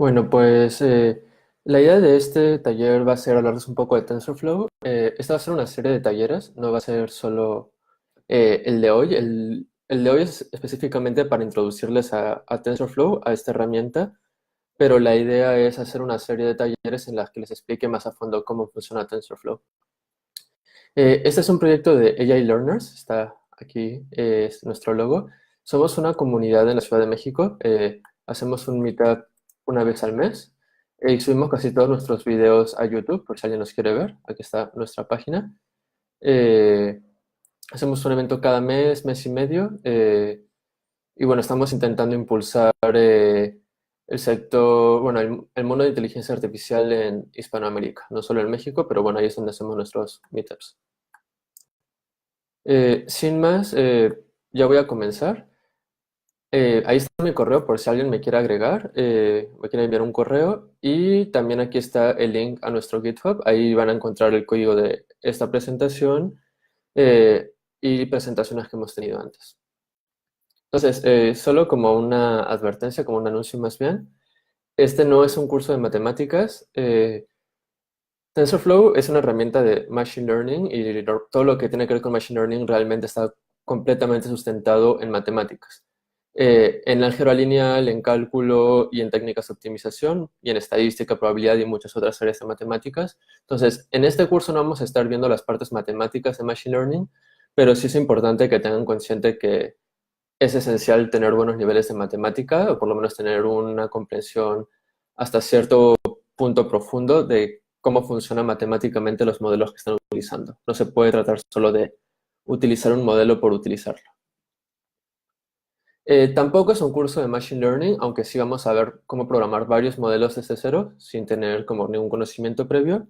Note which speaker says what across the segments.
Speaker 1: Bueno, pues la idea de este taller va a ser hablarles un poco de TensorFlow. Esta va a ser una serie de talleres, no va a ser solo el de hoy. El de hoy es específicamente para introducirles a TensorFlow, a esta herramienta, pero la idea es hacer una serie de talleres en las que les explique más a fondo cómo funciona TensorFlow. Este es un proyecto de AI Learners, está aquí, es nuestro logo. Somos una comunidad en la Ciudad de México, hacemos un meetup una vez al mes y subimos casi todos nuestros videos a YouTube, por si alguien nos quiere ver, aquí está nuestra página. Eh, Hacemos un evento cada mes, mes y medio, y bueno, estamos intentando impulsar el sector, bueno, el mundo de inteligencia artificial en Hispanoamérica, no solo en México, pero bueno, ahí es donde hacemos nuestros meetups. Sin más, ya voy a comenzar. Ahí está mi correo por si alguien me quiere agregar, me quiere enviar un correo. Y también aquí está el link a nuestro GitHub. Ahí van a encontrar el código de esta presentación y presentaciones que hemos tenido antes. Entonces, solo como una advertencia, como un anuncio más bien, este no es un curso de matemáticas. TensorFlow es una herramienta de Machine Learning y todo lo que tiene que ver con Machine Learning realmente está completamente sustentado en matemáticas. En álgebra lineal, en cálculo y en técnicas de optimización y en estadística, probabilidad y muchas otras áreas de matemáticas. Entonces, en este curso no vamos a estar viendo las partes matemáticas de Machine Learning, pero sí es importante que tengan consciente que es esencial tener buenos niveles de matemática o por lo menos tener una comprensión hasta cierto punto profundo de cómo funcionan matemáticamente los modelos que están utilizando. No se puede tratar solo de utilizar un modelo por utilizarlo. Tampoco es un curso de Machine Learning, aunque sí vamos a ver cómo programar varios modelos desde cero, sin tener como ningún conocimiento previo.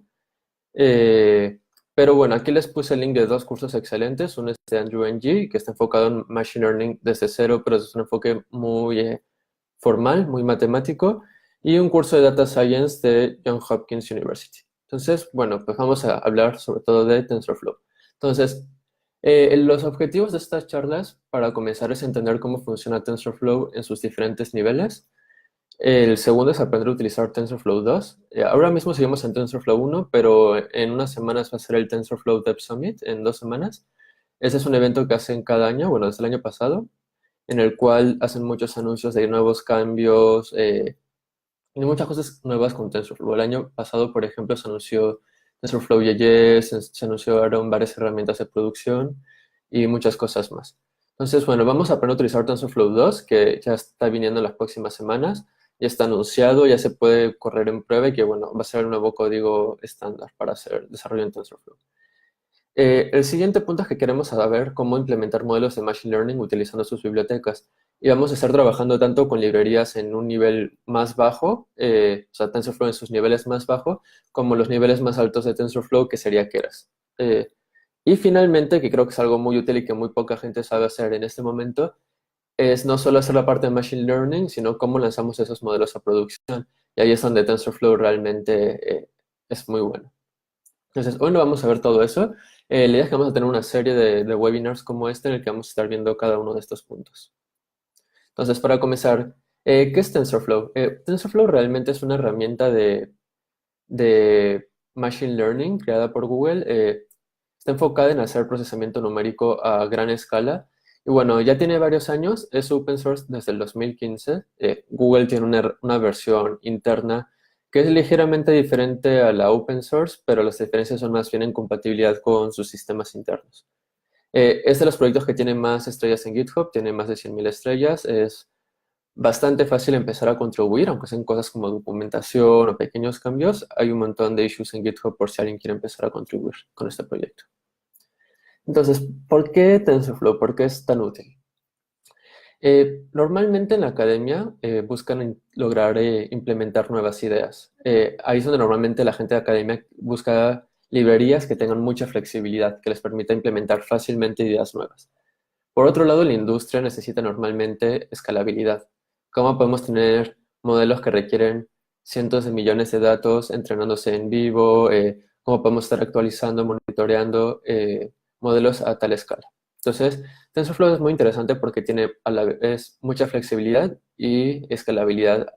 Speaker 1: Eh, pero bueno, aquí les puse el link de dos cursos excelentes. Uno es de Andrew Ng, que está enfocado en Machine Learning desde cero, pero es un enfoque muy formal, muy matemático. Y un curso de Data Science de Johns Hopkins University. Entonces, bueno, pues vamos a hablar sobre todo de TensorFlow. Entonces, los objetivos de estas charlas, para comenzar, es entender cómo funciona TensorFlow en sus diferentes niveles. El segundo es aprender a utilizar TensorFlow 2. Ahora mismo seguimos en TensorFlow 1, pero en unas semanas va a ser el TensorFlow Dev Summit, en 2 semanas. Ese es un evento que hacen cada año, bueno, desde el año pasado, en el cual hacen muchos anuncios de nuevos cambios y muchas cosas nuevas con TensorFlow. El año pasado, por ejemplo, se anunció TensorFlow.js, se anunciaron varias herramientas de producción y muchas cosas más. Entonces, bueno, vamos a aprender a utilizar TensorFlow 2, que ya está viniendo en las próximas semanas. Ya está anunciado, ya se puede correr en prueba y que, bueno, va a ser el nuevo código estándar para hacer desarrollo en TensorFlow. El siguiente punto es que queremos saber cómo implementar modelos de Machine Learning utilizando sus bibliotecas. Y vamos a estar trabajando tanto con librerías en un nivel más bajo, o sea, TensorFlow en sus niveles más bajos, como los niveles más altos de TensorFlow, que sería Keras. Y finalmente, que creo que es algo muy útil y que muy poca gente sabe hacer en este momento, es no solo hacer la parte de Machine Learning, sino cómo lanzamos esos modelos a producción. Y ahí es donde TensorFlow realmente es muy bueno. Entonces, hoy no vamos a ver todo eso. La idea es que vamos a tener una serie de webinars como este en el que vamos a estar viendo cada uno de estos puntos. Entonces, para comenzar, ¿qué es TensorFlow? TensorFlow realmente es una herramienta de Machine Learning creada por Google. Está enfocada en hacer procesamiento numérico a gran escala. Y bueno, ya tiene varios años, es open source desde el 2015. Google tiene una versión interna que es ligeramente diferente a la open source, pero las diferencias son más bien en compatibilidad con sus sistemas internos. Es de los proyectos que tiene más estrellas en GitHub, tiene más de 100.000 estrellas. Es bastante fácil empezar a contribuir, aunque sean cosas como documentación o pequeños cambios. Hay un montón de issues en GitHub por si alguien quiere empezar a contribuir con este proyecto. Entonces, ¿por qué TensorFlow? ¿Por qué es tan útil? Normalmente en la academia buscan lograr implementar nuevas ideas. Ahí es donde normalmente la gente de academia busca librerías que tengan mucha flexibilidad, que les permita implementar fácilmente ideas nuevas. Por otro lado, la industria necesita normalmente escalabilidad. ¿Cómo podemos tener modelos que requieren cientos de millones de datos entrenándose en vivo? ¿Cómo podemos estar actualizando, monitoreando modelos a tal escala? Entonces, TensorFlow es muy interesante porque tiene a la vez mucha flexibilidad y escalabilidad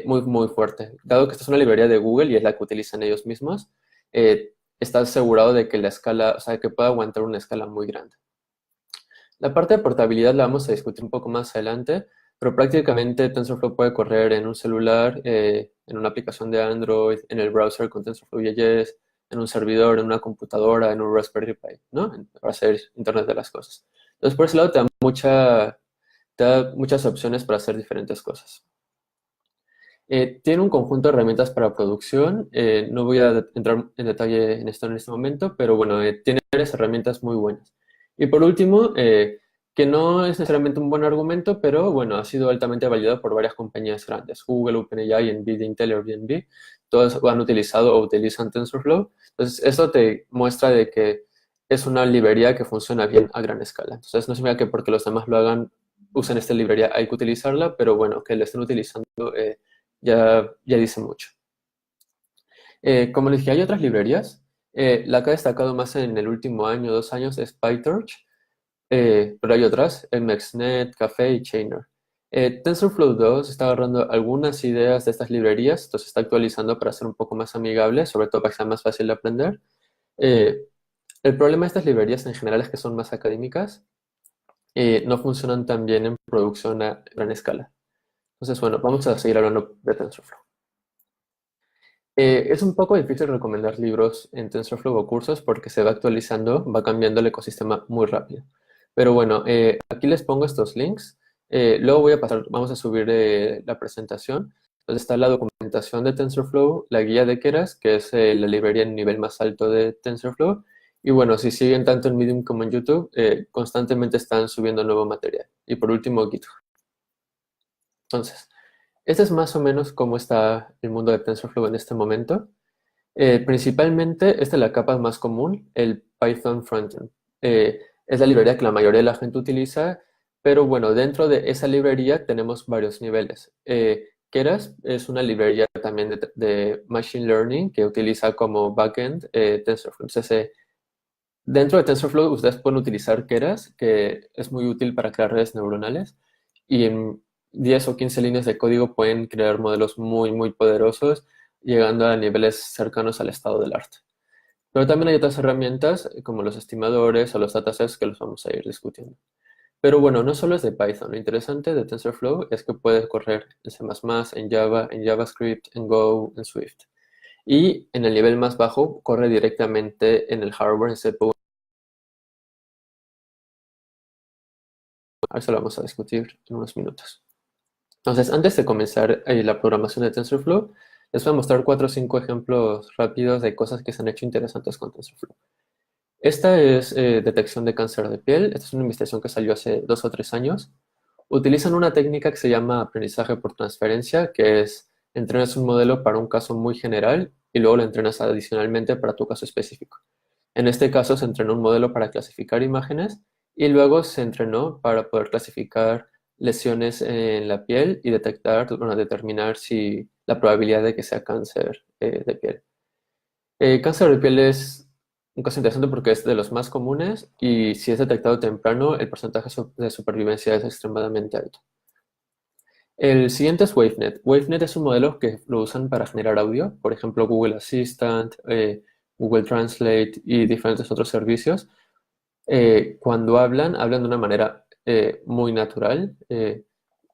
Speaker 1: muy, muy fuerte. Dado que esta es una librería de Google y es la que utilizan ellos mismos, está asegurado de que la escala, o sea, que pueda aguantar una escala muy grande. La parte de portabilidad la vamos a discutir un poco más adelante, pero prácticamente TensorFlow puede correr en un celular, en una aplicación de Android, en el browser con TensorFlow.js, en un servidor, en una computadora, en un Raspberry Pi, ¿no? Para hacer Internet de las cosas. Entonces, por ese lado te da muchas opciones para hacer diferentes cosas. Tiene un conjunto de herramientas para producción. No voy a entrar en detalle en esto en este momento, pero bueno, tiene varias herramientas muy buenas. Y por último, que no es necesariamente un buen argumento, pero bueno, ha sido altamente validado por varias compañías grandes. Google, OpenAI, NVIDIA, Intel, Airbnb, todos han utilizado o utilizan TensorFlow. Entonces, eso te muestra de que es una librería que funciona bien a gran escala. Entonces, no significa que porque los demás lo hagan, usen esta librería, hay que utilizarla, pero bueno, que la estén utilizando ya dice mucho. Como les dije, hay otras librerías. La que ha destacado más en el último año, 2 años, es PyTorch, pero hay otras, MXNet, Caffe y Chainer. TensorFlow 2 está agarrando algunas ideas de estas librerías, entonces está actualizando para ser un poco más amigable, sobre todo para que sea más fácil de aprender. Eh, el problema de estas librerías en general es que son más académicas y no funcionan tan bien en producción a gran escala. Entonces, bueno, vamos a seguir hablando de TensorFlow. Es un poco difícil recomendar libros en TensorFlow o cursos porque se va actualizando, va cambiando el ecosistema muy rápido. Pero bueno, aquí les pongo estos links. Luego vamos a subir la presentación. Entonces está la documentación de TensorFlow, la guía de Keras, que es la librería en nivel más alto de TensorFlow. Y bueno, si siguen tanto en Medium como en YouTube, constantemente están subiendo nuevo material. Y por último, GitHub. Entonces, este es más o menos cómo está el mundo de TensorFlow en este momento. Principalmente, esta es la capa más común, el Python Frontend. Es la librería que la mayoría de la gente utiliza, pero bueno, dentro de esa librería tenemos varios niveles. Keras es una librería también de Machine Learning que utiliza como backend TensorFlow. Entonces, dentro de TensorFlow ustedes pueden utilizar Keras, que es muy útil para crear redes neuronales, y en 10 o 15 líneas de código pueden crear modelos muy, muy poderosos, llegando a niveles cercanos al estado del arte. Pero también hay otras herramientas, como los estimadores o los datasets, que los vamos a ir discutiendo. Pero bueno, no solo es de Python. Lo interesante de TensorFlow es que puede correr en C++, en Java, en JavaScript, en Go, en Swift. Y en el nivel más bajo corre directamente en el hardware, en CPU. Eso lo vamos a discutir en unos minutos. Entonces, antes de comenzar la programación de TensorFlow, les voy a mostrar 4 o 5 ejemplos rápidos de cosas que se han hecho interesantes con TensorFlow. Esta es detección de cáncer de piel. Esta es una investigación que salió hace 2 o 3 años. Utilizan una técnica que se llama aprendizaje por transferencia, que es entrenas un modelo para un caso muy general y luego lo entrenas adicionalmente para tu caso específico. En este caso se entrenó un modelo para clasificar imágenes y luego se entrenó para poder clasificar lesiones en la piel y determinar si la probabilidad de que sea cáncer de piel. Cáncer de piel es un caso interesante porque es de los más comunes y si es detectado temprano, el porcentaje de supervivencia es extremadamente alto. El siguiente es WaveNet. WaveNet es un modelo que lo usan para generar audio, por ejemplo, Google Assistant, Google Translate y diferentes otros servicios. Cuando hablan de una manera muy natural,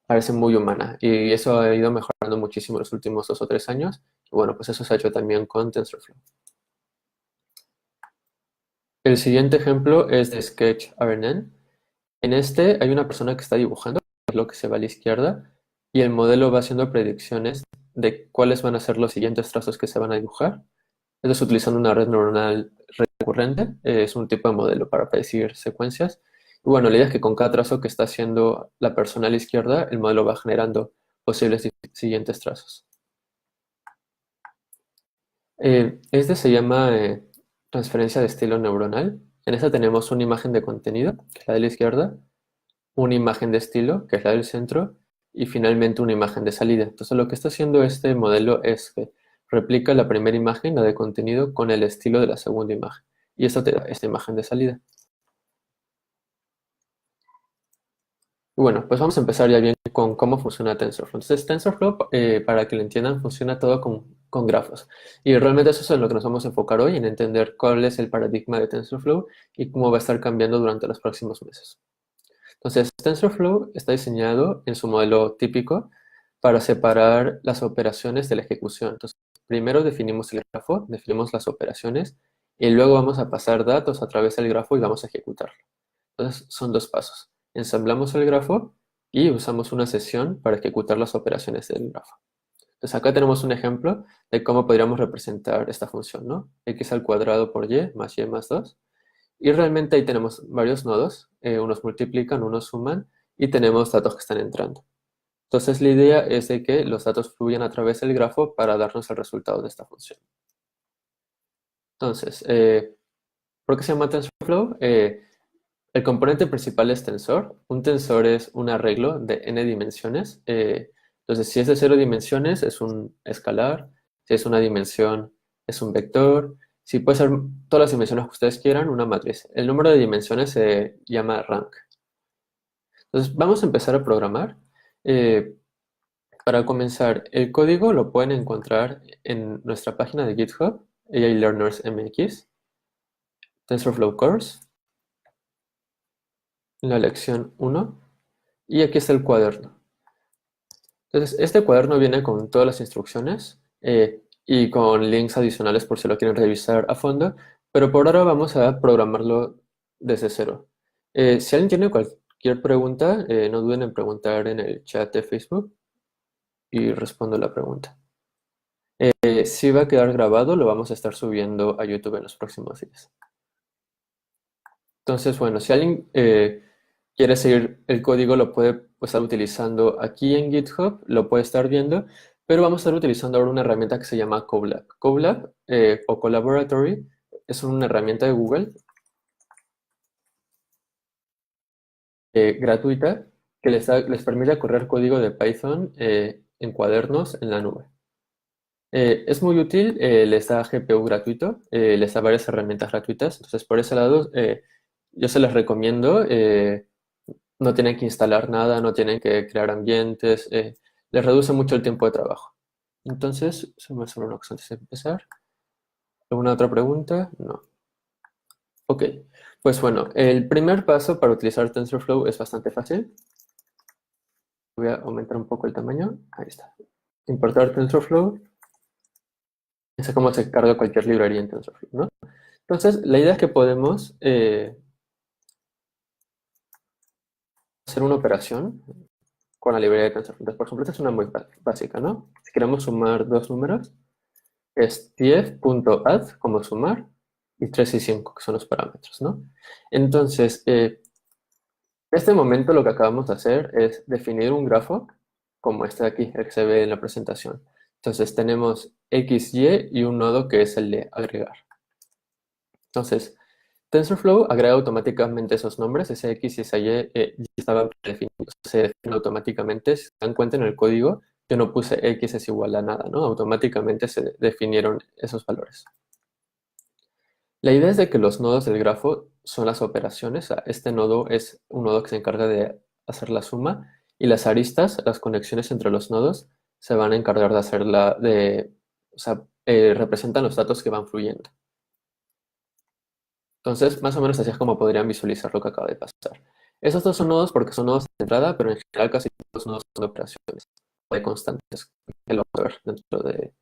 Speaker 1: parece muy humana y eso ha ido mejorando muchísimo en los últimos 2 o 3 años. Y bueno, pues eso se ha hecho también con TensorFlow. El siguiente ejemplo es de SketchRNN. En este hay una persona que está dibujando, que es lo que se va a la izquierda, y el modelo va haciendo predicciones de cuáles van a ser los siguientes trazos que se van a dibujar. Esto es utilizando una red neuronal recurrente, es un tipo de modelo para predecir secuencias. Y bueno, la idea es que con cada trazo que está haciendo la persona a la izquierda, el modelo va generando posibles siguientes trazos. Este se llama transferencia de estilo neuronal. En esta tenemos una imagen de contenido, que es la de la izquierda, una imagen de estilo, que es la del centro, y finalmente una imagen de salida. Entonces lo que está haciendo este modelo es que replica la primera imagen, la de contenido, con el estilo de la segunda imagen. Y esto te da esta imagen de salida. Y bueno, pues vamos a empezar ya bien con cómo funciona TensorFlow. Entonces, TensorFlow, para que lo entiendan, funciona todo con grafos. Y realmente eso es en lo que nos vamos a enfocar hoy, en entender cuál es el paradigma de TensorFlow y cómo va a estar cambiando durante los próximos meses. Entonces, TensorFlow está diseñado en su modelo típico para separar las operaciones de la ejecución. Entonces, primero definimos el grafo, definimos las operaciones y luego vamos a pasar datos a través del grafo y vamos a ejecutarlo. Entonces, son dos pasos. Ensamblamos el grafo y usamos una sesión para ejecutar las operaciones del grafo. Entonces, acá tenemos un ejemplo de cómo podríamos representar esta función, ¿no? X al cuadrado por y más 2. Y realmente ahí tenemos varios nodos, unos multiplican, unos suman, y tenemos datos que están entrando. Entonces la idea es de que los datos fluyan a través del grafo para darnos el resultado de esta función. Entonces, ¿por qué se llama TensorFlow? El componente principal es tensor. Un tensor es un arreglo de n dimensiones. Entonces, si es de 0 dimensiones, es un escalar. Si es una dimensión, es un vector. Si puede ser todas las dimensiones que ustedes quieran, una matriz. El número de dimensiones se llama rank. Entonces, vamos a empezar a programar. Eh, para comenzar, el código lo pueden encontrar en nuestra página de GitHub, AI Learners MX, TensorFlow Course, la lección 1, y aquí está el cuaderno. Entonces, este cuaderno viene con todas las instrucciones y con links adicionales por si lo quieren revisar a fondo, pero por ahora vamos a programarlo desde cero. Si alguien tiene cualquier pregunta, no duden en preguntar en el chat de Facebook y respondo la pregunta. Si va a quedar grabado, lo vamos a estar subiendo a YouTube en los próximos días. Entonces, bueno, si alguien quiere seguir el código, lo puede estar utilizando aquí en GitHub, lo puede estar viendo, pero vamos a estar utilizando ahora una herramienta que se llama Colab. Colab o Collaboratory es una herramienta de Google gratuita que les permite correr código de Python en cuadernos en la nube. Es muy útil, les da GPU gratuito, les da varias herramientas gratuitas, entonces por ese lado yo se les recomiendo, no tienen que instalar nada, no tienen que crear ambientes, les reduce mucho el tiempo de trabajo. Entonces, se me hace una cosa antes de empezar. ¿Alguna otra pregunta? No. Ok, pues bueno, el primer paso para utilizar TensorFlow es bastante fácil. Voy a aumentar un poco el tamaño, ahí está. Importar TensorFlow. Es como se carga cualquier librería en TensorFlow, ¿no? Entonces, la idea es que podemos hacer una operación con la librería de TensorFlow. Entonces, por ejemplo, esta es una muy básica, ¿no? Si queremos sumar dos números, es df.add como sumar y 3 y 5, que son los parámetros, ¿no? Entonces, en este momento lo que acabamos de hacer es definir un grafo como este de aquí, el que se ve en la presentación. Entonces, tenemos x, y un nodo que es el de agregar. Entonces, TensorFlow agrega automáticamente esos nombres, ese X y ese Y ya estaban predefinidos, se definen automáticamente. Si se dan cuenta en el código, yo no puse X es igual a nada, ¿no? Automáticamente se definieron esos valores. La idea es de que los nodos del grafo son las operaciones. O sea, este nodo es un nodo que se encarga de hacer la suma y las aristas, las conexiones entre los nodos, se van a encargar de hacer o sea, representan los datos que van fluyendo. Entonces, más o menos así es como podrían visualizar lo que acaba de pasar. Esos dos son nodos porque son nodos de entrada, pero en general casi todos los nodos son de operaciones de constantes, que lo vamos a ver dentro de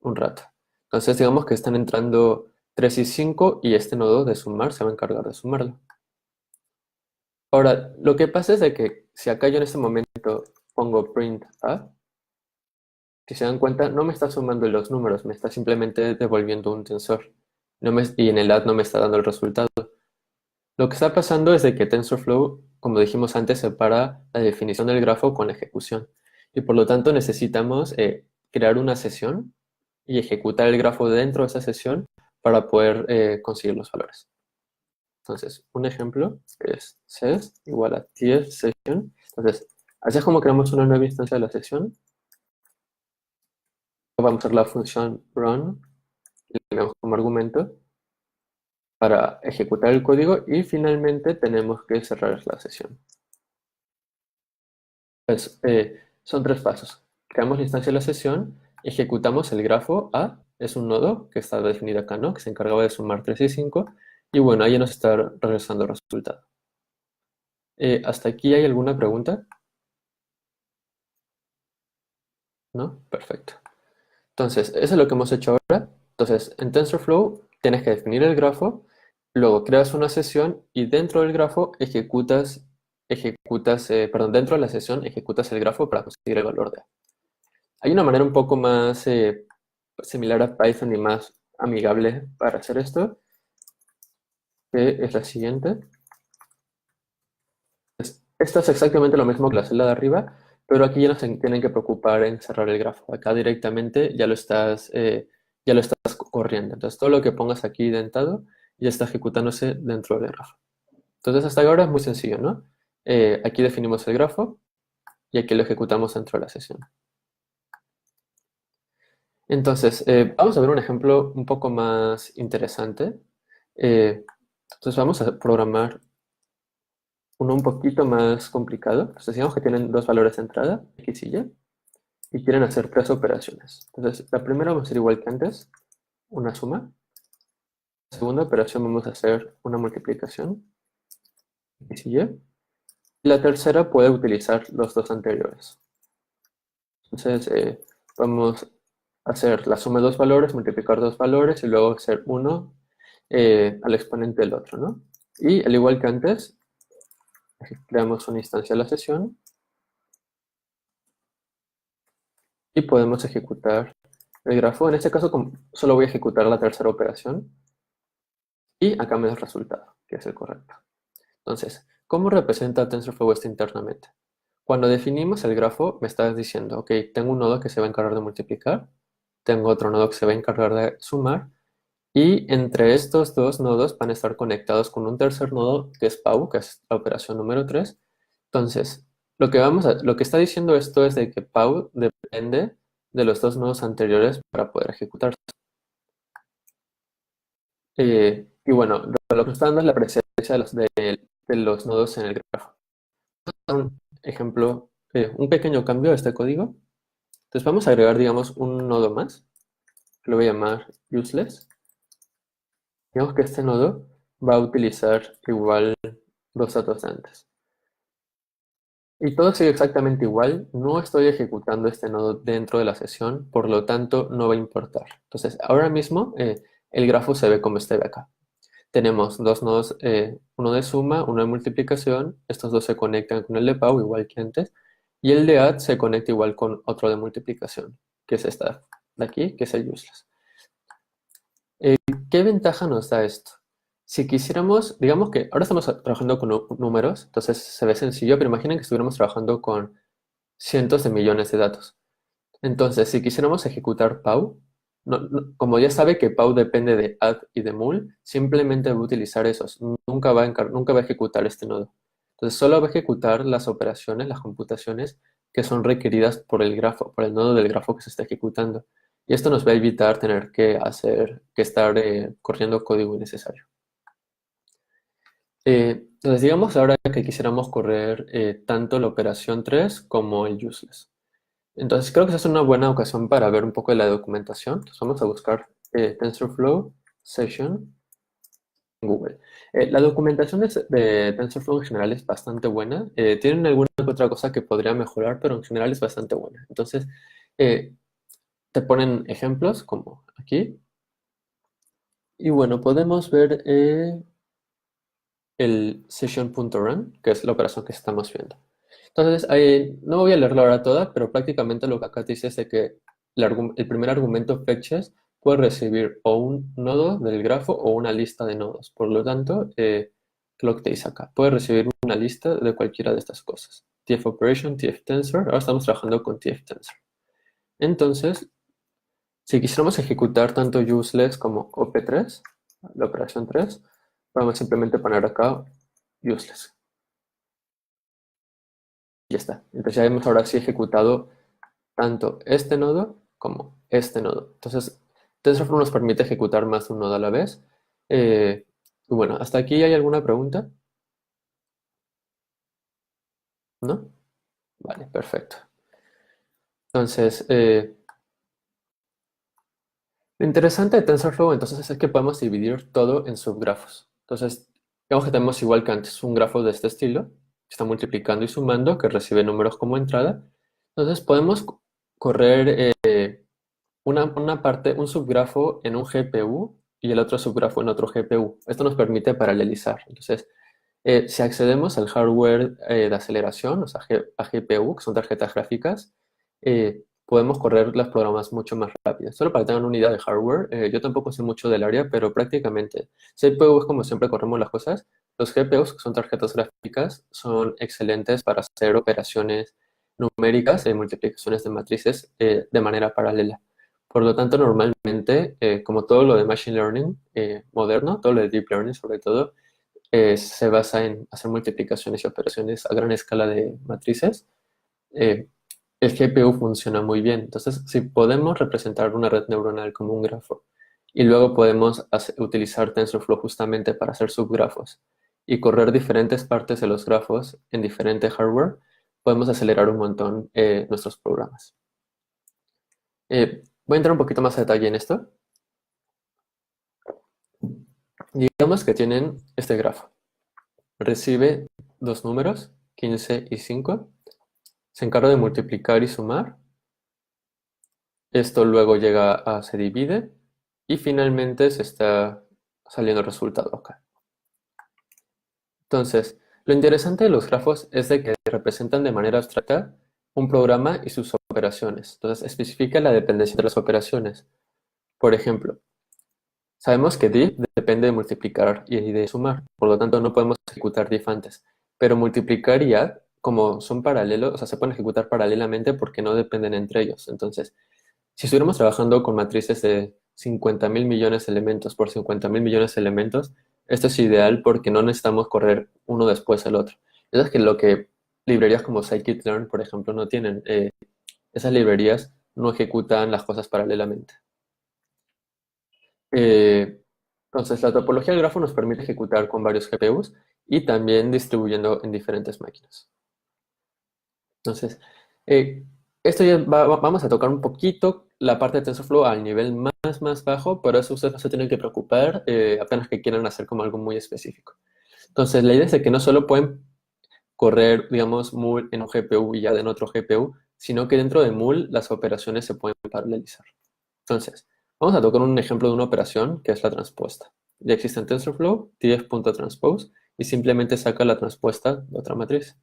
Speaker 1: un rato. Entonces, digamos que están entrando 3 y 5 y este nodo de sumar se va a encargar de sumarlo. Ahora, lo que pasa es de que si acá yo en este momento pongo print a, si se dan cuenta, no me está sumando los números, me está simplemente devolviendo un tensor. Y en el add no me está dando el resultado. Lo que está pasando es de que TensorFlow, como dijimos antes, separa la definición del grafo con la ejecución. Y por lo tanto necesitamos crear una sesión y ejecutar el grafo dentro de esa sesión para poder conseguir los valores. Entonces, un ejemplo es ses igual a tf session. Entonces, así es como creamos una nueva instancia de la sesión. Vamos a usar la función run, le tenemos como argumento para ejecutar el código y finalmente tenemos que cerrar la sesión. Pues, son tres pasos. Creamos la instancia de la sesión, ejecutamos el grafo A, es un nodo que está definido acá, ¿no? Que se encargaba de sumar 3 y 5, y bueno, ahí nos está regresando el resultado. ¿Hasta aquí hay alguna pregunta? ¿No? Perfecto. Entonces, eso es lo que hemos hecho ahora. Entonces, en TensorFlow tienes que definir el grafo, luego creas una sesión y dentro del grafo dentro de la sesión ejecutas el grafo para conseguir el valor de A. Hay una manera un poco más similar a Python y más amigable para hacer esto, que es la siguiente. Esto es exactamente lo mismo que la celda de arriba, pero aquí ya no se tienen que preocupar en cerrar el grafo. Acá directamente ya lo estás corriendo. Entonces todo lo que pongas aquí dentado ya está ejecutándose dentro del grafo. Entonces hasta ahora es muy sencillo, ¿no? Aquí definimos el grafo y aquí lo ejecutamos dentro de la sesión. Entonces, vamos a ver un ejemplo un poco más interesante. Entonces vamos a programar uno un poquito más complicado. Entonces digamos que tienen dos valores de entrada, X y Y quieren hacer tres operaciones. Entonces, la primera va a ser igual que antes, una suma. La segunda operación vamos a hacer una multiplicación, X y Y. Y la tercera puede utilizar los dos anteriores. Entonces, vamos a hacer la suma de dos valores, multiplicar dos valores y luego hacer uno al exponente del otro, ¿no? Y al igual que antes, creamos una instancia de la sesión y podemos ejecutar el grafo. En este caso, solo voy a ejecutar la tercera operación y acá me da el resultado, que es el correcto. Entonces, ¿cómo representa TensorFlow esto internamente? Cuando definimos el grafo, me estás diciendo, ok, tengo un nodo que se va a encargar de multiplicar, tengo otro nodo que se va a encargar de sumar, y entre estos dos nodos van a estar conectados con un tercer nodo que es Pau, que es la operación número 3. Entonces, lo que está diciendo esto es de que Pau depende de los dos nodos anteriores para poder ejecutarse. Y bueno, lo que está dando es la presencia de los nodos en el grafo. Un ejemplo, un pequeño cambio a este código. Entonces vamos a agregar, digamos, un nodo más, que lo voy a llamar useless. Digamos que este nodo va a utilizar igual los datos de antes. Y todo sigue exactamente igual, no estoy ejecutando este nodo dentro de la sesión, por lo tanto no va a importar. Entonces, ahora mismo el grafo se ve como este de acá. Tenemos dos nodos, uno de suma, uno de multiplicación, estos dos se conectan con el de Pau igual que antes, y el de add se conecta igual con otro de multiplicación, que es esta de aquí, que es el useless. ¿Qué ventaja nos da esto? Si quisiéramos, digamos que ahora estamos trabajando con números, entonces se ve sencillo, pero imaginen que estuviéramos trabajando con cientos de millones de datos. Entonces, si quisiéramos ejecutar Pau, como ya sabe que Pau depende de add y de mul, simplemente va a utilizar esos. Nunca va a ejecutar este nodo. Entonces, solo va a ejecutar las operaciones, las computaciones que son requeridas por el grafo, por el nodo del grafo que se está ejecutando. Y esto nos va a evitar tener que estar corriendo código innecesario. Entonces, digamos ahora que quisiéramos correr tanto la operación 3 como el useless. Entonces, creo que esa es una buena ocasión para ver un poco de la documentación. Entonces, vamos a buscar TensorFlow Session en Google. La documentación de TensorFlow en general es bastante buena. Tienen alguna que otra cosa que podría mejorar, pero en general es bastante buena. Entonces, eh, te ponen ejemplos como aquí. Y bueno, podemos ver el session.run, que es la operación que estamos viendo. Entonces, no voy a leerla ahora toda, pero prácticamente lo que acá dice es de que el primer argumento fetches puede recibir o un nodo del grafo o una lista de nodos. Por lo tanto, lo que te dice acá, puede recibir una lista de cualquiera de estas cosas. TF operation, TF tensor, ahora estamos trabajando con TF tensor. Entonces, si quisiéramos ejecutar tanto useless como op3, la operación 3, vamos simplemente poner acá useless. Y ya está. Entonces ya hemos ahora sí ejecutado tanto este nodo como este nodo. Entonces, TensorFlow nos permite ejecutar más de un nodo a la vez. Y bueno, ¿hasta aquí hay alguna pregunta? ¿No? Vale, perfecto. Entonces, lo interesante de TensorFlow entonces es que podemos dividir todo en subgrafos. Entonces, digamos que tenemos igual que antes un grafo de este estilo, que está multiplicando y sumando, que recibe números como entrada. Entonces podemos correr una parte, un subgrafo en un GPU y el otro subgrafo en otro GPU. Esto nos permite paralelizar. Entonces, si accedemos al hardware de aceleración, o sea, a GPU, que son tarjetas gráficas, podemos correr los programas mucho más rápido. Solo para tener una idea de hardware, yo tampoco sé mucho del área, pero prácticamente CPU es como siempre corremos las cosas. Los GPUs, que son tarjetas gráficas, son excelentes para hacer operaciones numéricas y multiplicaciones de matrices de manera paralela. Por lo tanto, normalmente, como todo lo de Machine Learning moderno, todo lo de Deep Learning sobre todo, se basa en hacer multiplicaciones y operaciones a gran escala de matrices. eh, el GPU funciona muy bien. Entonces, si podemos representar una red neuronal como un grafo y luego podemos utilizar TensorFlow justamente para hacer subgrafos y correr diferentes partes de los grafos en diferente hardware, podemos acelerar un montón nuestros programas. Voy a entrar un poquito más a detalle en esto. Digamos que tienen este grafo. Recibe dos números, 15 y 5. Se encarga de multiplicar y sumar. Esto luego se divide y finalmente se está saliendo el resultado acá. Entonces, lo interesante de los grafos es de que representan de manera abstracta un programa y sus operaciones. Entonces, especifica la dependencia de las operaciones. Por ejemplo, sabemos que diff depende de multiplicar y de sumar, por lo tanto no podemos ejecutar diff antes. Pero multiplicar y add, como son paralelos, o sea, se pueden ejecutar paralelamente porque no dependen entre ellos. Entonces, si estuviéramos trabajando con matrices de 50.000 millones de elementos por 50.000 millones de elementos, esto es ideal porque no necesitamos correr uno después del otro. Eso es que lo que librerías como scikit-learn, por ejemplo, no tienen. Esas librerías no ejecutan las cosas paralelamente. Eh, entonces, la topología del grafo nos permite ejecutar con varios GPUs y también distribuyendo en diferentes máquinas. Entonces, eh, esto ya vamos a tocar un poquito la parte de TensorFlow al nivel más bajo, pero eso ustedes no se tienen que preocupar apenas que quieran hacer como algo muy específico. Entonces, la idea es de que no solo pueden correr, digamos, mul en un GPU y ya en otro GPU, sino que dentro de mul las operaciones se pueden paralelizar. Entonces, vamos a tocar un ejemplo de una operación que es la transpuesta. Ya existe en TensorFlow, tf.transpose, y simplemente saca la transpuesta de otra matriz.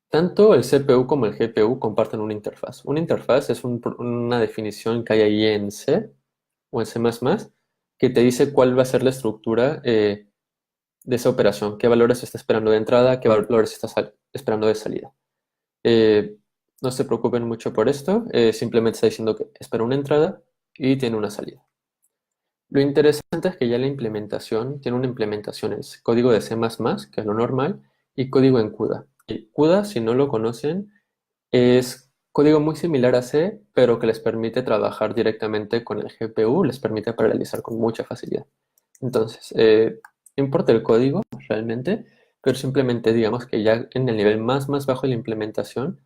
Speaker 1: Tanto el CPU como el GPU comparten una interfaz. Una interfaz es una definición que hay ahí en C o en C++ que te dice cuál va a ser la estructura de esa operación, qué valores está esperando de entrada, qué valores está esperando de salida. No se preocupen mucho por esto, simplemente está diciendo que espera una entrada y tiene una salida. Lo interesante es que ya la implementación tiene una implementación en código de C++, que es lo normal, y código en CUDA. Y CUDA, si no lo conocen, es código muy similar a C, pero que les permite trabajar directamente con el GPU, les permite paralelizar con mucha facilidad. Entonces, no importa el código realmente, pero simplemente digamos que ya en el nivel más bajo de la implementación,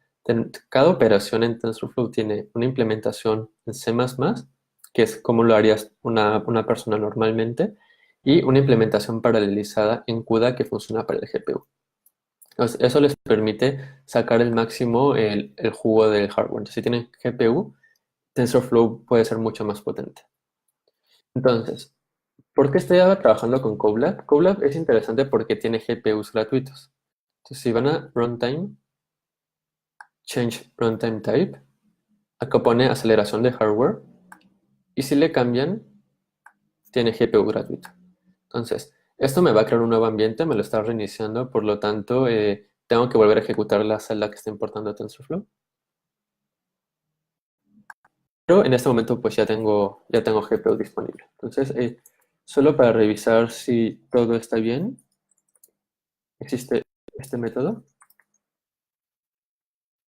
Speaker 1: cada operación en TensorFlow tiene una implementación en C++, que es como lo harías una persona normalmente, y una implementación paralelizada en CUDA que funciona para el GPU. Entonces, eso les permite sacar el máximo el jugo del hardware. Entonces, si tienen GPU, TensorFlow puede ser mucho más potente. Entonces, ¿por qué estoy ahora trabajando con Colab? Colab es interesante porque tiene GPUs gratuitos. Entonces, si van a Runtime, Change Runtime Type, acá pone aceleración de hardware, y si le cambian, tiene GPU gratuito. Entonces, esto me va a crear un nuevo ambiente, me lo está reiniciando, por lo tanto, tengo que volver a ejecutar la celda que está importando TensorFlow. Pero en este momento pues ya tengo GPU disponible. Entonces, solo para revisar si todo está bien, existe este método.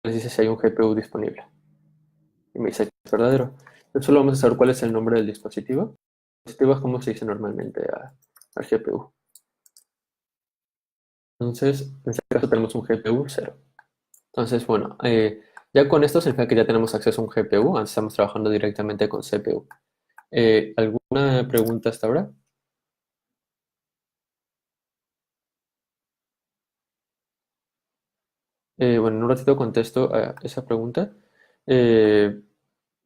Speaker 1: Les dice si hay un GPU disponible. Y me dice que es verdadero. Entonces solo vamos a saber cuál es el nombre del dispositivo. El dispositivo es como se dice normalmente al GPU. Entonces, en este caso tenemos un GPU 0. Entonces, bueno, ya con esto significa que ya tenemos acceso a un GPU, antes estamos trabajando directamente con CPU. ¿Alguna pregunta hasta ahora? Bueno, en un ratito contesto a esa pregunta. Eh,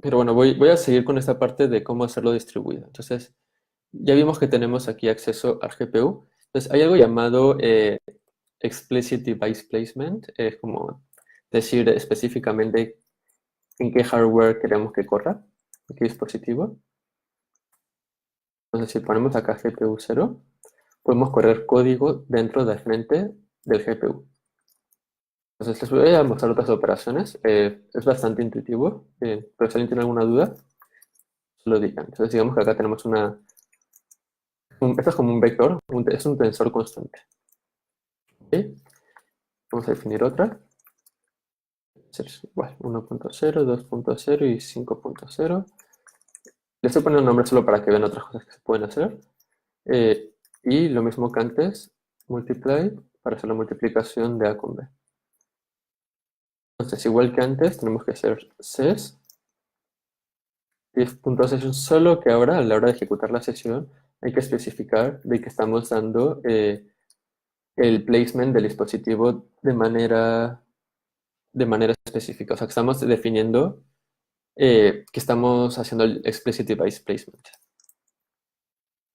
Speaker 1: pero bueno, voy a seguir con esta parte de cómo hacerlo distribuido. Entonces, ya vimos que tenemos aquí acceso al GPU. Entonces, hay algo llamado Explicit Device Placement. Es como decir específicamente en qué hardware queremos que corra, en qué dispositivo. Entonces, si ponemos acá GPU 0, podemos correr código dentro del frente del GPU. Entonces, les voy a mostrar otras operaciones. Es bastante intuitivo, pero si alguien tiene alguna duda, solo digan. Entonces, digamos que acá tenemos esto es como un vector, es un tensor constante. ¿Ok? Vamos a definir otra. Es igual, 1.0, 2.0 y 5.0. Le estoy poniendo un nombre solo para que vean otras cosas que se pueden hacer. Y lo mismo que antes, multiply, para hacer la multiplicación de A con B. Entonces, igual que antes, tenemos que hacer ses 10.session, solo que ahora a la hora de ejecutar la sesión hay que especificar de que estamos dando el placement del dispositivo de manera específica. O sea, que estamos definiendo que estamos haciendo el explicit device placement.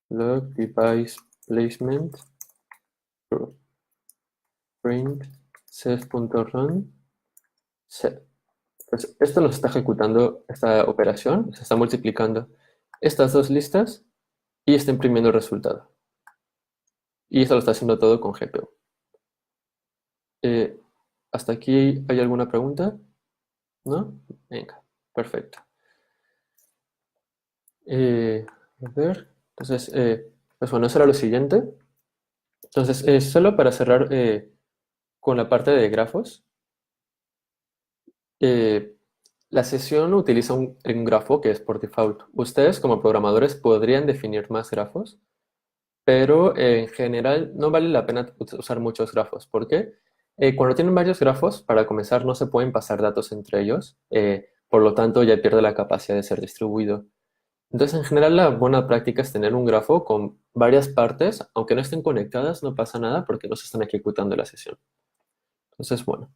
Speaker 1: Log device placement print ses.run set. Pues esto nos está ejecutando esta operación, se está multiplicando estas dos listas y está imprimiendo el resultado. Y esto lo está haciendo todo con GPU. Eh, ¿Hasta aquí hay alguna pregunta? ¿No? Venga, perfecto. A ver, entonces, pues bueno, eso era lo siguiente. Entonces, solo para cerrar con la parte de grafos, eh, la sesión utiliza un grafo que es por default. Ustedes como programadores podrían definir más grafos, pero en general no vale la pena usar muchos grafos. ¿Por qué? Cuando tienen varios grafos, para comenzar no se pueden pasar datos entre ellos, por lo tanto ya pierde la capacidad de ser distribuido. Entonces, en general, la buena práctica es tener un grafo con varias partes, aunque no estén conectadas, no pasa nada porque no se están ejecutando la sesión. Entonces, bueno,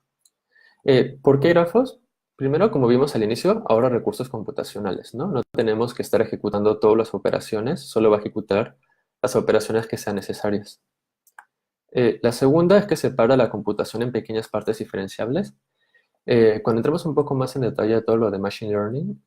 Speaker 1: ¿por qué grafos? Primero, como vimos al inicio, ahora recursos computacionales, ¿no? No tenemos que estar ejecutando todas las operaciones, solo va a ejecutar las operaciones que sean necesarias. La segunda es que separa la computación en pequeñas partes diferenciables. Cuando entremos un poco más en detalle de todo lo de Machine Learning,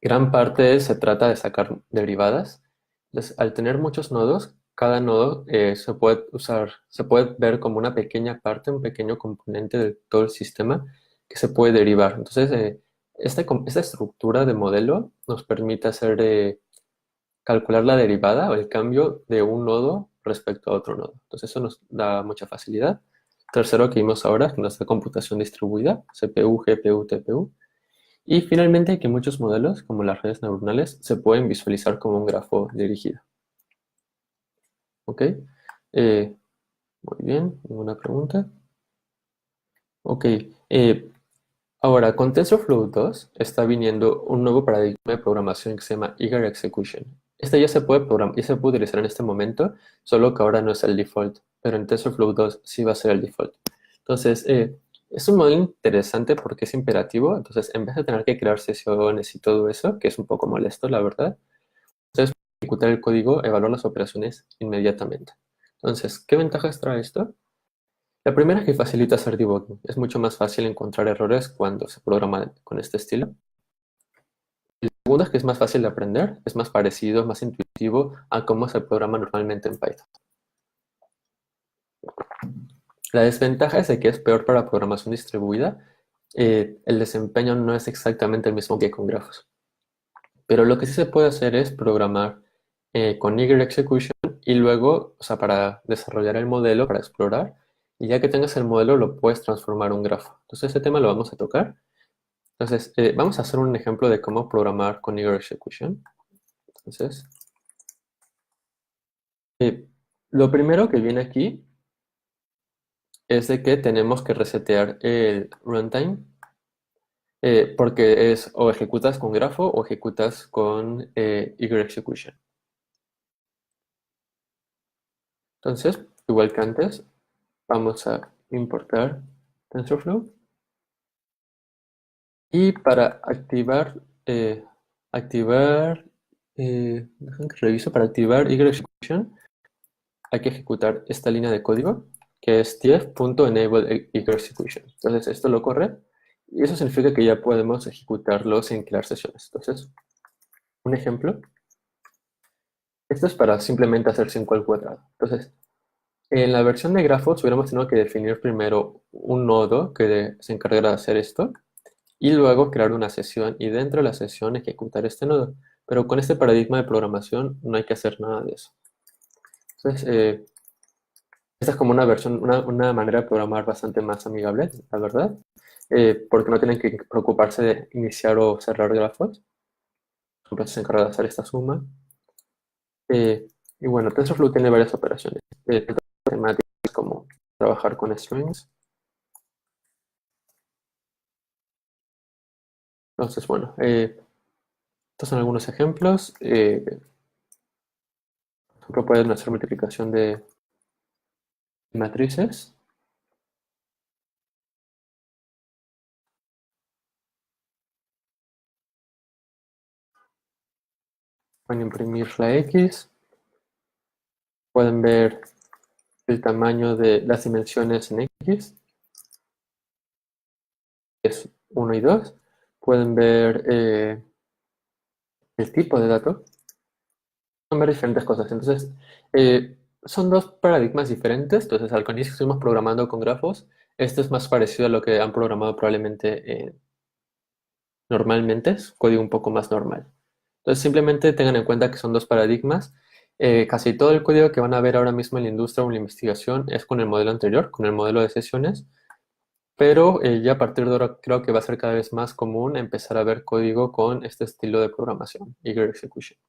Speaker 1: gran parte se trata de sacar derivadas. Entonces, al tener muchos nodos, cada nodo se puede ver como una pequeña parte, un pequeño componente de todo el sistema que se puede derivar. Entonces, esta estructura de modelo nos permite calcular la derivada o el cambio de un nodo respecto a otro nodo. Entonces, eso nos da mucha facilidad. Tercero que vimos ahora, que nos da computación distribuida, CPU, GPU, TPU. Y finalmente que muchos modelos, como las redes neuronales, se pueden visualizar como un grafo dirigido. ¿Ok? Muy bien, ¿ninguna pregunta? Ok. Ahora, con TensorFlow 2 está viniendo un nuevo paradigma de programación que se llama Eager Execution. Este ya se puede utilizar en este momento, solo que ahora no es el default, pero en TensorFlow 2 sí va a ser el default. Entonces, es un modelo interesante porque es imperativo, entonces en vez de tener que crear sesiones y todo eso, que es un poco molesto, la verdad, ustedes pueden ejecutar el código, evaluar las operaciones inmediatamente. Entonces, ¿qué ventajas trae esto? La primera es que facilita hacer debugging. Es mucho más fácil encontrar errores cuando se programa con este estilo. La segunda es que es más fácil de aprender, es más parecido, más intuitivo a cómo se programa normalmente en Python. La desventaja es de que es peor para programación distribuida. El desempeño no es exactamente el mismo que con grafos. Pero lo que sí se puede hacer es programar con Eager Execution y luego, o sea, para desarrollar el modelo, para explorar, y ya que tengas el modelo lo puedes transformar en un grafo. Entonces ese tema lo vamos a tocar. Entonces, vamos a hacer un ejemplo de cómo programar con Eager Execution. Entonces, lo primero que viene aquí es de que tenemos que resetear el runtime porque es o ejecutas con grafo o ejecutas con eager execution. Entonces, igual que antes, vamos a importar TensorFlow y para dejen que reviso, para activar eager execution hay que ejecutar esta línea de código que es tf.enable eager execution. Entonces esto lo corre y eso significa que ya podemos ejecutarlo sin crear sesiones. Entonces, un ejemplo, esto es para simplemente hacer 5 al cuadrado. Entonces, en la versión de grafos hubiéramos tenido que definir primero un nodo que se encargará de hacer esto y luego crear una sesión y dentro de la sesión ejecutar este nodo. Pero con este paradigma de programación no hay que hacer nada de eso. Entonces, esta es como una versión, una manera de programar bastante más amigable, la verdad, porque no tienen que preocuparse de iniciar o cerrar grafos. Siempre se encarga de hacer esta suma. Y bueno, TensorFlow tiene varias operaciones, tanto matemáticas como trabajar con strings. Entonces, bueno, estos son algunos ejemplos. Por ejemplo, pueden hacer multiplicación de matrices. Pueden imprimir la X. Pueden ver el tamaño de las dimensiones en X. Es 1 y 2. Pueden ver el tipo de dato. Pueden ver diferentes cosas. Entonces, son dos paradigmas diferentes. Entonces, al inicio estuvimos programando con grafos. Este es más parecido a lo que han programado probablemente normalmente. Es código un poco más normal. Entonces, simplemente tengan en cuenta que son dos paradigmas. Casi todo el código que van a ver ahora mismo en la industria o en la investigación es con el modelo anterior, con el modelo de sesiones. Pero ya a partir de ahora creo que va a ser cada vez más común empezar a ver código con este estilo de programación, Eager Execution.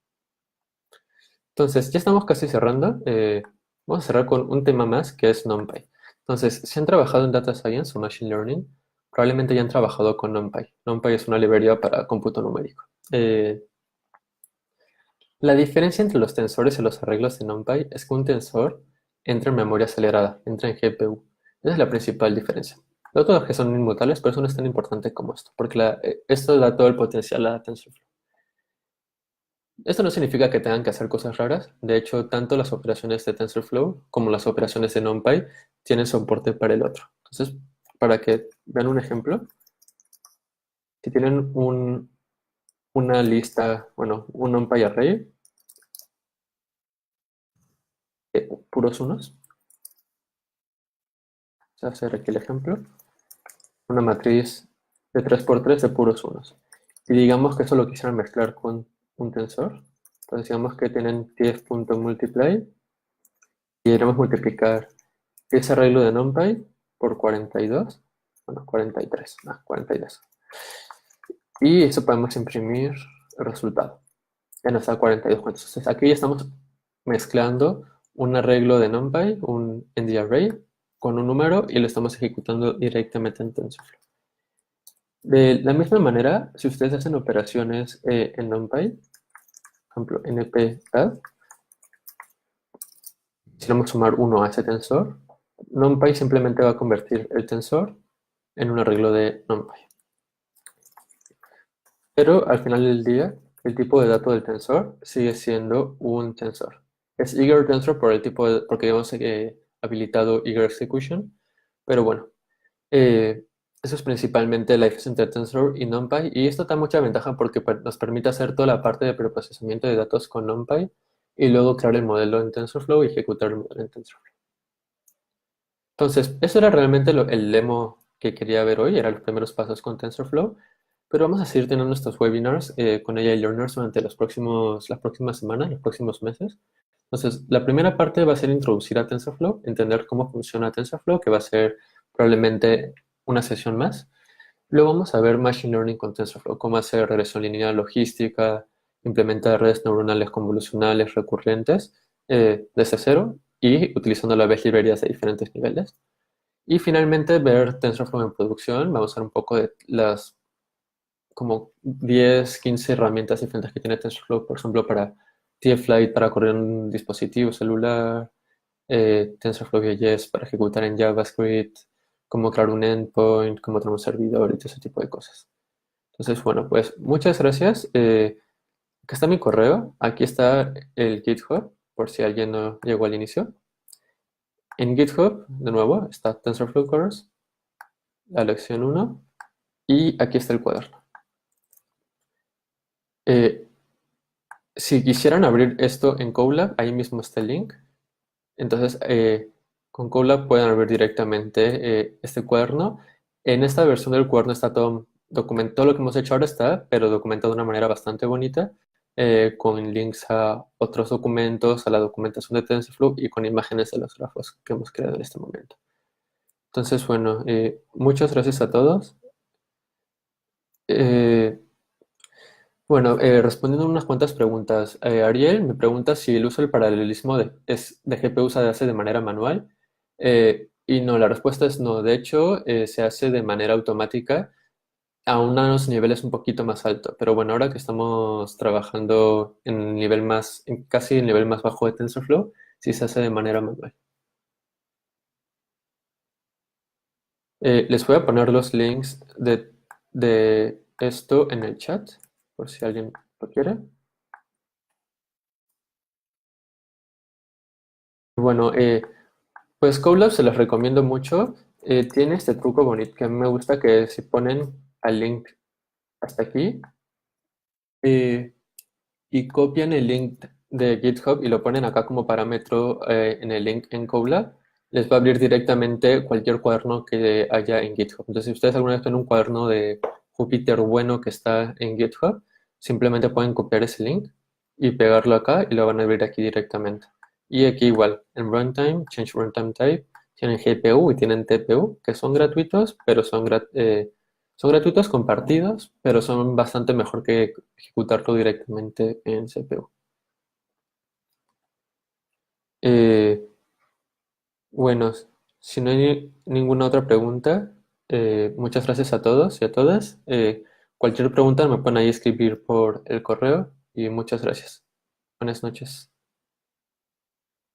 Speaker 1: Entonces, ya estamos casi cerrando. Vamos a cerrar con un tema más que es NumPy. Entonces, si han trabajado en Data Science o Machine Learning, probablemente ya han trabajado con NumPy. NumPy es una librería para cómputo numérico. La diferencia entre los tensores y los arreglos de NumPy es que un tensor entra en memoria acelerada, entra en GPU. Esa es la principal diferencia. Los otros que son inmutables, pero eso no es tan importante como esto, porque esto da todo el potencial a TensorFlow. Esto no significa que tengan que hacer cosas raras. De hecho, tanto las operaciones de TensorFlow como las operaciones de NumPy tienen soporte para el otro. Entonces, para que vean un ejemplo, si tienen una lista, bueno, un NumPy array de puros unos, se hace aquí el ejemplo, una matriz de 3x3 de puros unos. Y digamos que eso lo quisieran mezclar con un tensor. Entonces digamos que tienen tf.multiply y queremos multiplicar ese arreglo de NumPy por 42, bueno, 43, 42. Y eso podemos imprimir el resultado. Ya nos da 42 cuentos. Entonces aquí ya estamos mezclando un arreglo de NumPy, un ND-array, con un número y lo estamos ejecutando directamente en TensorFlow. De la misma manera, si ustedes hacen operaciones en NumPy, por ejemplo, np-add, si queremos sumar 1 a ese tensor, NumPy simplemente va a convertir el tensor en un arreglo de NumPy. Pero al final del día, el tipo de dato del tensor sigue siendo un tensor. Es eager tensor por el tipo porque hemos habilitado eager execution, pero bueno, eso es principalmente la diferencia entre tensor y NumPy, y esto da mucha ventaja porque nos permite hacer toda la parte de preprocesamiento de datos con NumPy y luego crear el modelo en TensorFlow y ejecutar el modelo en TensorFlow. Entonces, eso era realmente el demo que quería ver hoy, eran los primeros pasos con TensorFlow, pero vamos a seguir teniendo nuestros webinars con AI Learners durante las próximas semanas, los próximos meses. Entonces, la primera parte va a ser introducir a TensorFlow, entender cómo funciona TensorFlow, que va a ser probablemente una sesión más. Luego vamos a ver Machine Learning con TensorFlow, cómo hacer regresión lineal logística, implementar redes neuronales convolucionales recurrentes desde cero y utilizando las librerías de diferentes niveles. Y finalmente ver TensorFlow en producción. Vamos a ver un poco de las como 10, 15 herramientas diferentes que tiene TensorFlow, por ejemplo, para TF-Lite para correr en un dispositivo celular, TensorFlow.js para ejecutar en JavaScript, cómo crear un endpoint, cómo tener un servidor y todo ese tipo de cosas. Entonces, bueno, pues muchas gracias. Acá está mi correo, aquí está el GitHub, por si alguien no llegó al inicio. En GitHub, de nuevo, está TensorFlow Course, la lección 1, y aquí está el cuaderno. Eh, si quisieran abrir esto en Colab, ahí mismo está el link. Entonces, con Colab pueden abrir directamente este cuaderno. En esta versión del cuaderno está todo documentado, todo lo que hemos hecho ahora está, pero documentado de una manera bastante bonita, con links a otros documentos, a la documentación de TensorFlow y con imágenes de los grafos que hemos creado en este momento. Entonces, bueno, muchas gracias a todos. Eh, bueno, respondiendo a unas cuantas preguntas, Ariel me pregunta si el uso del paralelismo de GPU se hace de manera manual. Y no, la respuesta es no. De hecho, se hace de manera automática a unos niveles un poquito más alto. Pero bueno, ahora que estamos trabajando en nivel más, en casi el nivel más bajo de TensorFlow, sí se hace de manera manual. Les voy a poner los links de esto en el chat, por si alguien lo quiere. Bueno, pues Colab se los recomiendo mucho. Tiene este truco bonito que a mí me gusta, que si ponen al link hasta aquí eh, y copian el link de GitHub y lo ponen acá como parámetro en el link en Colab, les va a abrir directamente cualquier cuaderno que haya en GitHub. Entonces, si ustedes alguna vez tienen un cuaderno de Jupyter bueno que está en GitHub, simplemente pueden copiar ese link y pegarlo acá y lo van a abrir aquí directamente. Y aquí igual, en Runtime, Change Runtime Type, tienen GPU y tienen TPU, que son gratuitos, pero son gratuitos compartidos, pero son bastante mejor que ejecutarlo directamente en CPU. Eh, bueno, si no hay ninguna otra pregunta, muchas gracias a todos y a todas. Cualquier pregunta me pueden ahí escribir por el correo y muchas gracias. Buenas noches.